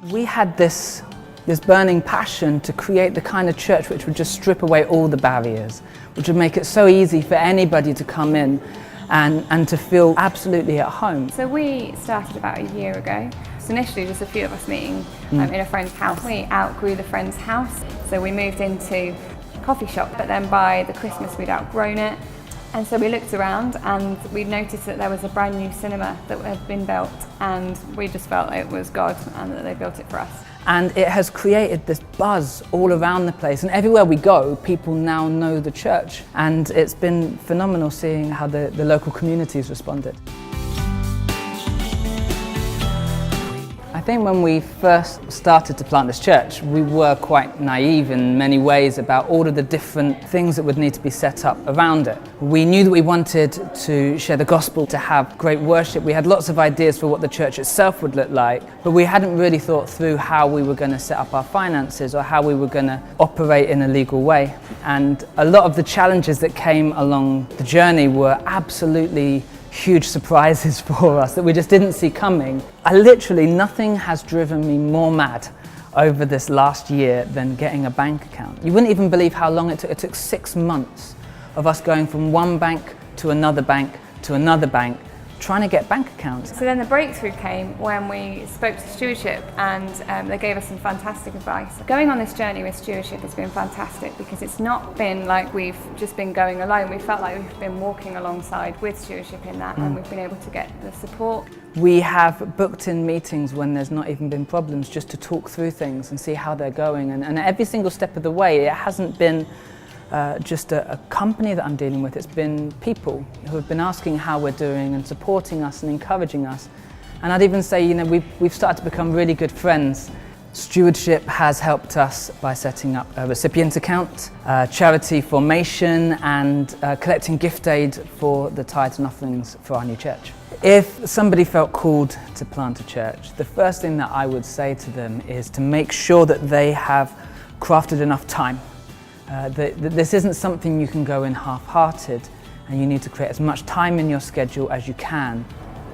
We had this burning passion to create the kind of church which would just strip away all the barriers, which would make it so easy for anybody to come in and to feel absolutely at home. So we started about a year ago. So initially just a few of us meeting in a friend's house. We outgrew the friend's house, so we moved into a coffee shop, but then by the Christmas we'd outgrown it. And so we looked around and we noticed that there was a brand new cinema that had been built, and we just felt it was God and that they built it for us. And it has created this buzz all around the place, and everywhere we go, people now know the church. And it's been phenomenal seeing how the local communities responded. I think when we first started to plant this church, we were quite naive in many ways about all of the different things that would need to be set up around it. We knew that we wanted to share the gospel, to have great worship. We had lots of ideas for what the church itself would look like, but we hadn't really thought through how we were going to set up our finances or how we were going to operate in a legal way. And a lot of the challenges that came along the journey were absolutely huge surprises for us that we just didn't see coming. Nothing has driven me more mad over this last year than getting a bank account. You wouldn't even believe how long it took. It took 6 months of us going from one bank to another bank to another bank, trying to get bank accounts. So then the breakthrough came when we spoke to Stewardship, and they gave us some fantastic advice. Going on this journey with Stewardship has been fantastic because it's not been like we've just been going alone. We felt like we've been walking alongside with Stewardship in that, and we've been able to get the support. We have booked in meetings when there's not even been problems, just to talk through things and see how they're going. And every single step of the way, it hasn't been just a company that I'm dealing with. It's been people who have been asking how we're doing and supporting us and encouraging us. And I'd even say, we've started to become really good friends. Stewardship has helped us by setting up a recipient account, charity formation, and collecting gift aid for the tithes and offerings for our new church. If somebody felt called to plant a church, the first thing that I would say to them is to make sure that they have crafted enough time. This isn't something you can go in half-hearted, and you need to create as much time in your schedule as you can.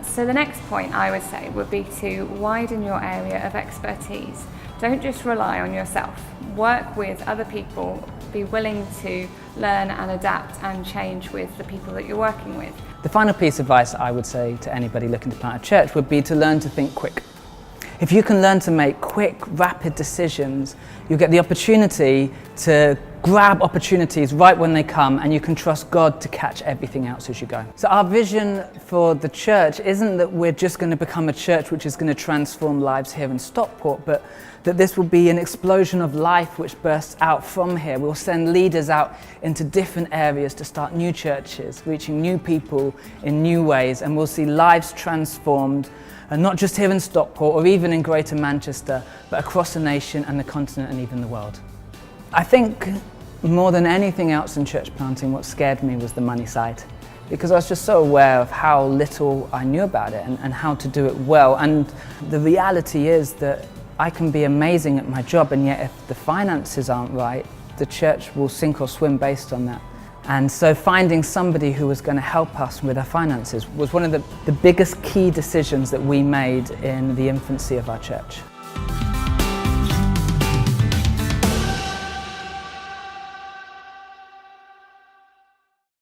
So the next point I would say would be to widen your area of expertise. Don't just rely on yourself. Work with other people. Be willing to learn and adapt and change with the people that you're working with. The final piece of advice I would say to anybody looking to plant a church would be to learn to think quick. If you can learn to make quick, rapid decisions, you'll get the opportunity to grab opportunities right when they come, and you can trust God to catch everything else as you go. So our vision for the church isn't that we're just going to become a church which is going to transform lives here in Stockport, but that this will be an explosion of life which bursts out from here. We'll send leaders out into different areas to start new churches, reaching new people in new ways, and we'll see lives transformed, and not just here in Stockport or even in Greater Manchester, but across the nation and the continent and even the world. I think more than anything else in church planting, what scared me was the money side, because I was just so aware of how little I knew about it and how to do it well. And the reality is that I can be amazing at my job, and yet if the finances aren't right, the church will sink or swim based on that. And so finding somebody who was going to help us with our finances was one of the biggest key decisions that we made in the infancy of our church.